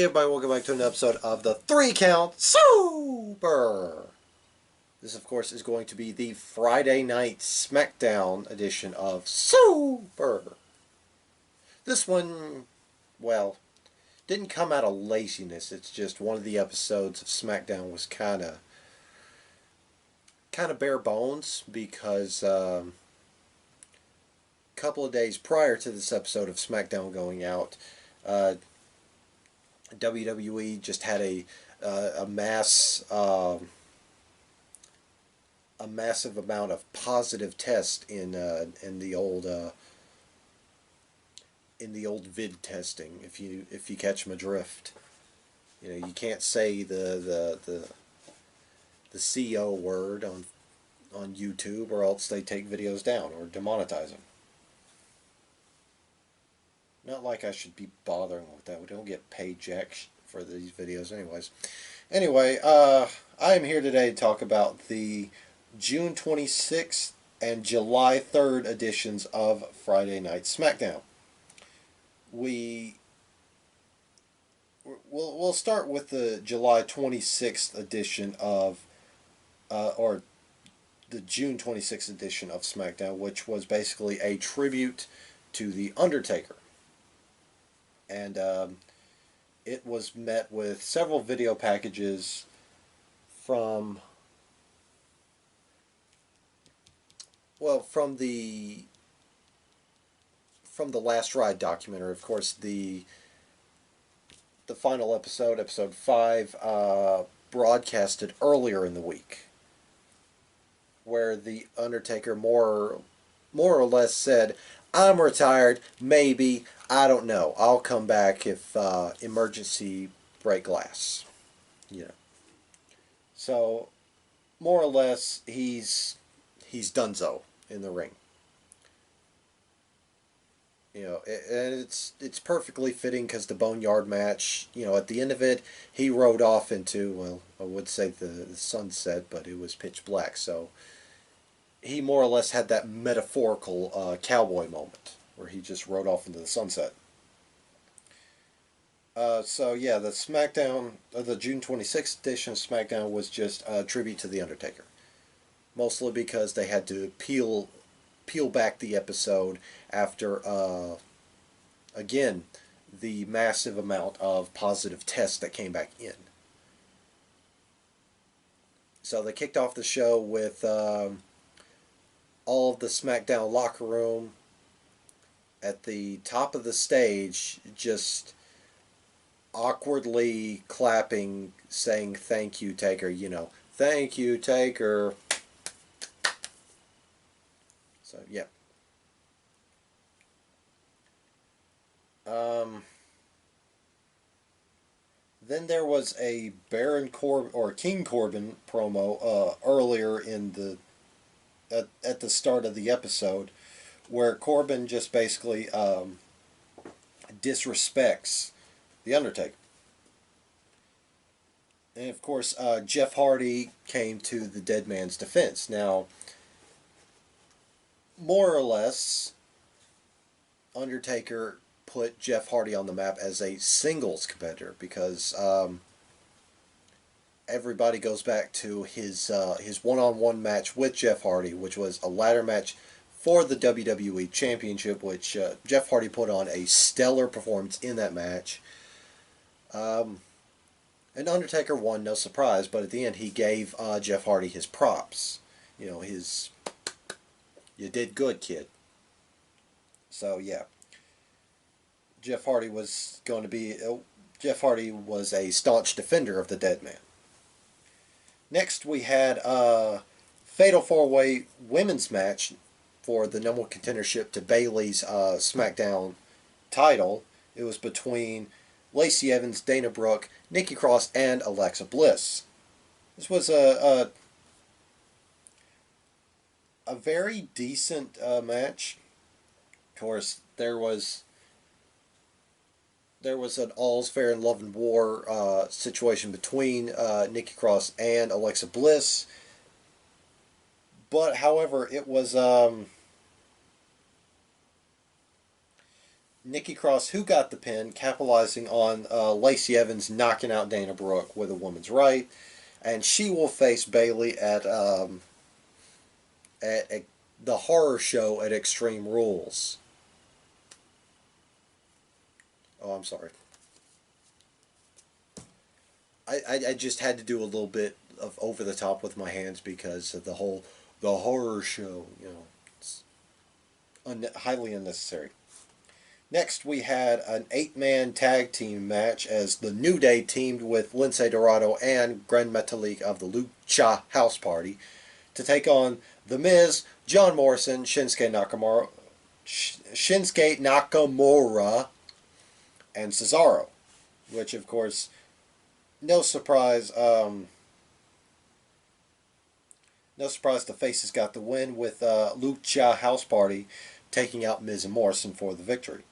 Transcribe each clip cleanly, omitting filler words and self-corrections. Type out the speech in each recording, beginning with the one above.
everybody, welcome back to another episode of the 3 Count Super. This, of course, is going to be the Friday night Smackdown edition of Super. This one, well, didn't come out of laziness. It's just one of the episodes of Smackdown was kind of bare bones because a couple of days prior to this episode of Smackdown going out, WWE just had a massive amount of positive tests in the old vid testing. If you catch my drift, you know you can't say the CO word on YouTube, or else they take videos down or demonetize them. Not like I should be bothering with that. We don't get paid jack for these videos anyways. Anyway, I am here today to talk about the June 26th and July 3rd editions of Friday Night Smackdown. We'll start with the July 26th edition of, or the June 26th edition of Smackdown, which was basically a tribute to The Undertaker. And it was met with several video packages from the Last Ride documentary. Of course, the final episode, episode 5, broadcasted earlier in the week, where The Undertaker more or less said, "I'm retired, maybe, I don't know. I'll come back if emergency break glass." You know. So, more or less, he's donezo in the ring. You know, and it's perfectly fitting because the Boneyard match, you know, at the end of it, he rode off into, well, I would say the sunset, but it was pitch black, so he more or less had that metaphorical cowboy moment where he just rode off into the sunset. So yeah, the Smackdown, the June 26th edition of Smackdown was just a tribute to The Undertaker. Mostly because they had to peel back the episode after, again, the massive amount of positive tests that came back in. So they kicked off the show with all of the Smackdown locker room at the top of the stage just awkwardly clapping, saying "Thank you, Taker," you know, "Thank you, Taker." So, yeah. Then there was a Baron Corbin or King Corbin promo earlier in at the start of the episode, where Corbin just basically disrespects The Undertaker. And of course, Jeff Hardy came to the Deadman's defense. Now, more or less, Undertaker put Jeff Hardy on the map as a singles competitor because everybody goes back to his one-on-one match with Jeff Hardy, which was a ladder match for the WWE Championship, which Jeff Hardy put on a stellar performance in that match. And Undertaker won, no surprise, but at the end he gave Jeff Hardy his props. You know, "You did good, kid." So, yeah. Jeff Hardy was a staunch defender of the Deadman. Next, we had a Fatal 4-Way women's match for the number one contendership to Bayley's SmackDown title. It was between Lacey Evans, Dana Brooke, Nikki Cross, and Alexa Bliss. This was a very decent match. Of course, there was an all's fair in love and war situation between Nikki Cross and Alexa Bliss. But, however, it was Nikki Cross, who got the pin, capitalizing on Lacey Evans knocking out Dana Brooke with a woman's right, and she will face Bayley at the horror show at Extreme Rules. Oh, I'm sorry. I just had to do a little bit of over the top with my hands because of the horror show. It's highly unnecessary. Next, we had an 8-man tag team match as the New Day teamed with Lince Dorado and Gran Metalik of the Lucha House Party to take on The Miz, John Morrison, Shinsuke Nakamura, and Cesaro. Which, of course, no surprise. No surprise, the Faces got the win with Lucha House Party taking out Miz and Morrison for the victory.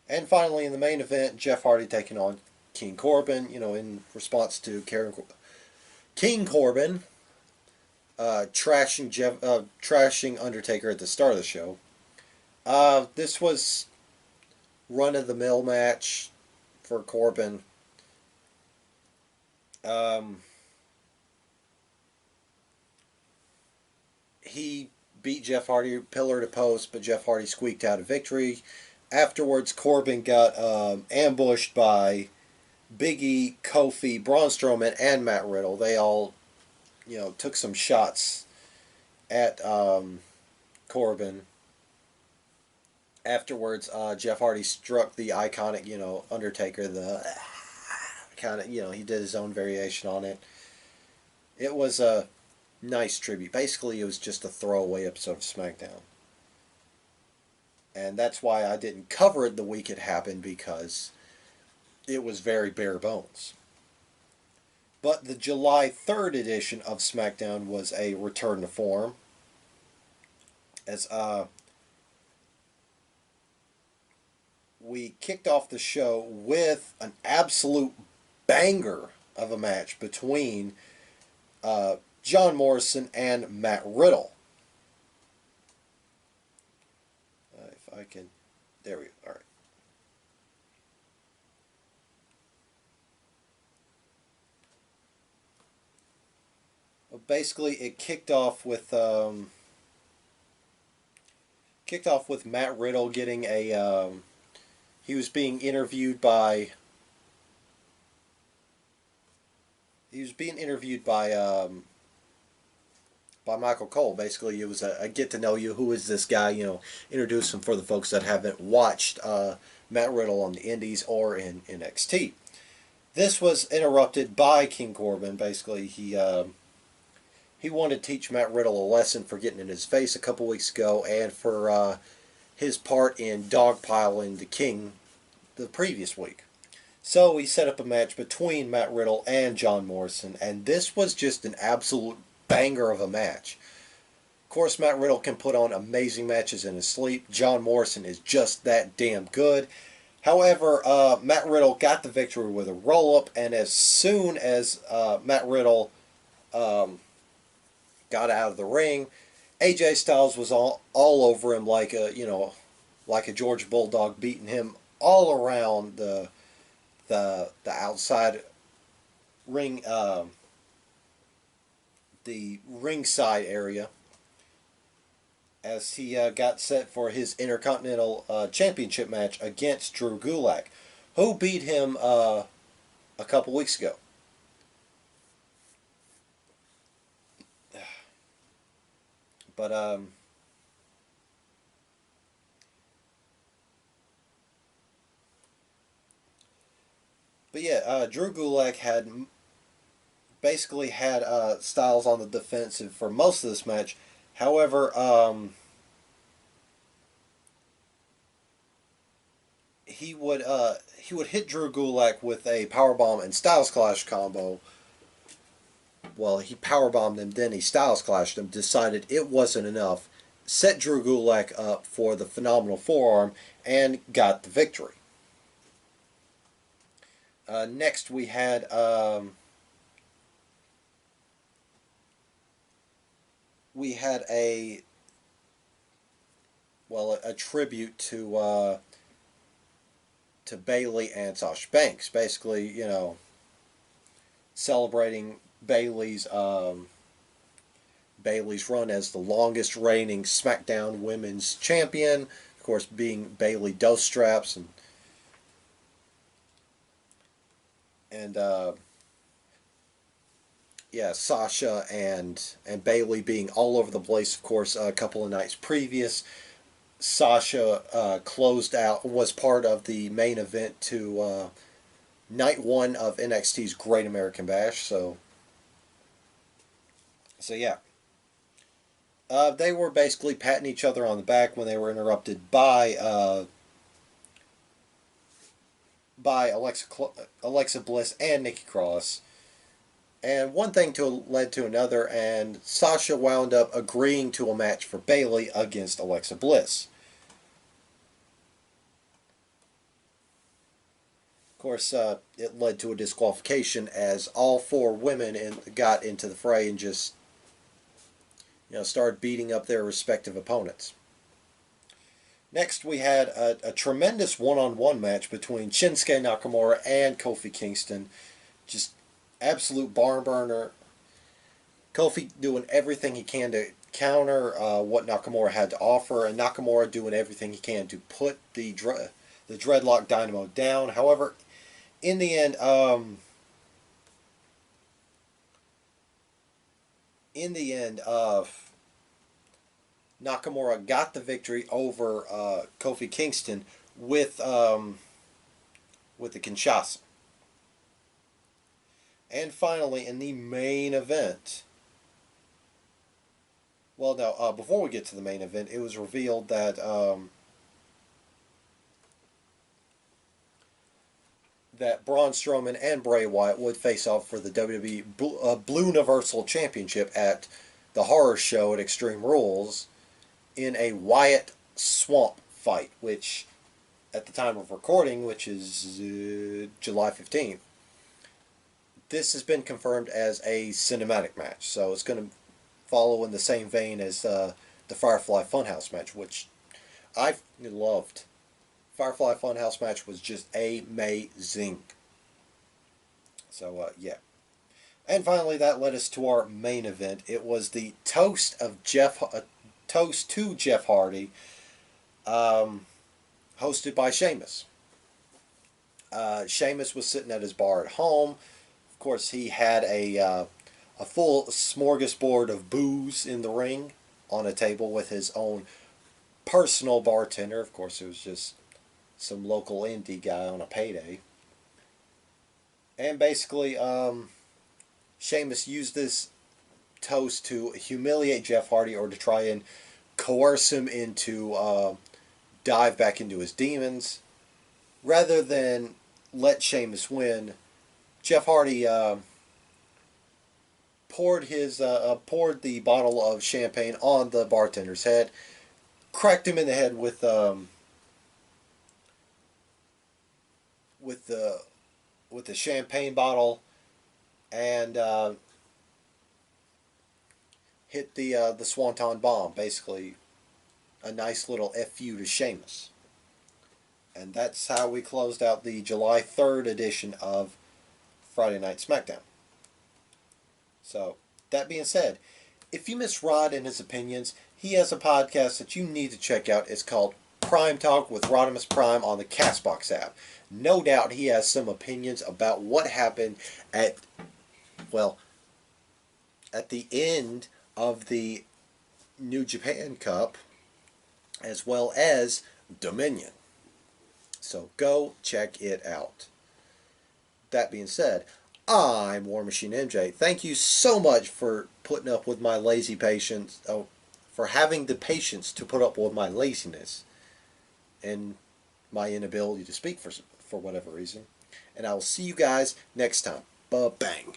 And finally, in the main event, Jeff Hardy taking on King Corbin. In response to King Corbin trashing Undertaker at the start of the show. This was run of the mill match for Corbin. He beat Jeff Hardy pillar to post, but Jeff Hardy squeaked out a victory. Afterwards, Corbin got ambushed by Big E, Kofi, Braun Strowman, and Matt Riddle. They all, took some shots at Corbin. Afterwards, Jeff Hardy struck the iconic, Undertaker, the kind of, he did his own variation on it. It was a nice tribute. Basically, it was just a throwaway episode of SmackDown. And that's why I didn't cover it the week it happened, because it was very bare bones. But the July 3rd edition of SmackDown was a return to form. As we kicked off the show with an absolute banger of a match between John Morrison and Matt Riddle. If I can... There we go. All right. Well, basically, it kicked off with Matt Riddle getting a... he was being interviewed by... by Michael Cole. Basically, it was a get to know you. Who is this guy? Introduce him for the folks that haven't watched Matt Riddle on the Indies or in NXT. This was interrupted by King Corbin. Basically, he wanted to teach Matt Riddle a lesson for getting in his face a couple weeks ago, and for his part in dogpiling the King the previous week. So he set up a match between Matt Riddle and John Morrison, and this was just an absolute banger of a match. Of course, Matt Riddle can put on amazing matches in his sleep. John Morrison is just that damn good. However, Matt Riddle got the victory with a roll-up, and as soon as Matt Riddle got out of the ring, AJ Styles was all over him like a Georgia Bulldog, beating him all around the outside ring, the ringside area, as he got set for his Intercontinental Championship match against Drew Gulak, who beat him a couple weeks ago. But yeah, Drew Gulak basically had Styles on the defensive for most of this match. However, he would hit Drew Gulak with a powerbomb and Styles Clash combo. Well, he powerbombed him, then he Styles Clashed him, decided it wasn't enough, set Drew Gulak up for the phenomenal forearm, and got the victory. Next, we had well, a tribute to Bayley and Sasha Banks. Basically, celebrating Bayley's run as the longest reigning SmackDown Women's Champion. Of course, being Bayley Dose Straps and yeah, Sasha and Bayley being all over the place. Of course, a couple of nights previous, Sasha closed out, was part of the main event to night one of NXT's Great American Bash. So yeah, they were basically patting each other on the back when they were interrupted by Alexa Bliss and Nikki Cross. And one thing led to another, and Sasha wound up agreeing to a match for Bayley against Alexa Bliss. Of course, it led to a disqualification as all four women got into the fray and just started beating up their respective opponents. Next, we had a tremendous one-on-one match between Shinsuke Nakamura and Kofi Kingston. Just absolute barn burner. Kofi doing everything he can to counter what Nakamura had to offer, and Nakamura doing everything he can to put the Dreadlock Dynamo down. However, in the end, Nakamura got the victory over Kofi Kingston with the Kinshasa. And finally, in the main event, well, now before we get to the main event, it was revealed that that Braun Strowman and Bray Wyatt would face off for the WWE Blue Universal Championship at the Horror Show at Extreme Rules in a Wyatt Swamp fight, which at the time of recording, which is July 15th, this has been confirmed as a cinematic match. So it's going to follow in the same vein as the Firefly Funhouse match, which I loved. Firefly Funhouse match was just amazing. So, yeah. And finally, that led us to our main event. It was the toast to Jeff Hardy, hosted by Sheamus. Sheamus was sitting at his bar at home. Of course, he had a full smorgasbord of booze in the ring on a table with his own personal bartender. Of course, it was just some local indie guy on a payday. And basically, Sheamus used this toast to humiliate Jeff Hardy or to try and coerce him into dive back into his demons. Rather than let Sheamus win, Jeff Hardy poured the bottle of champagne on the bartender's head, cracked him in the head with the champagne bottle, and hit the Swanton Bomb. Basically, a nice little FU to Sheamus. And that's how we closed out the July 3rd edition of Friday Night SmackDown. So, that being said, if you miss Rod and his opinions, he has a podcast that you need to check out. It's called Prime Talk with Rodimus Prime on the Castbox app. No doubt he has some opinions about what happened at the end of the New Japan Cup, as well as Dominion. So go check it out. That being said, I'm War Machine MJ. Thank you so much for putting up with my lazy patience, for having the patience to put up with my laziness and my inability to speak for whatever reason. And I will see you guys next time. Ba-bang.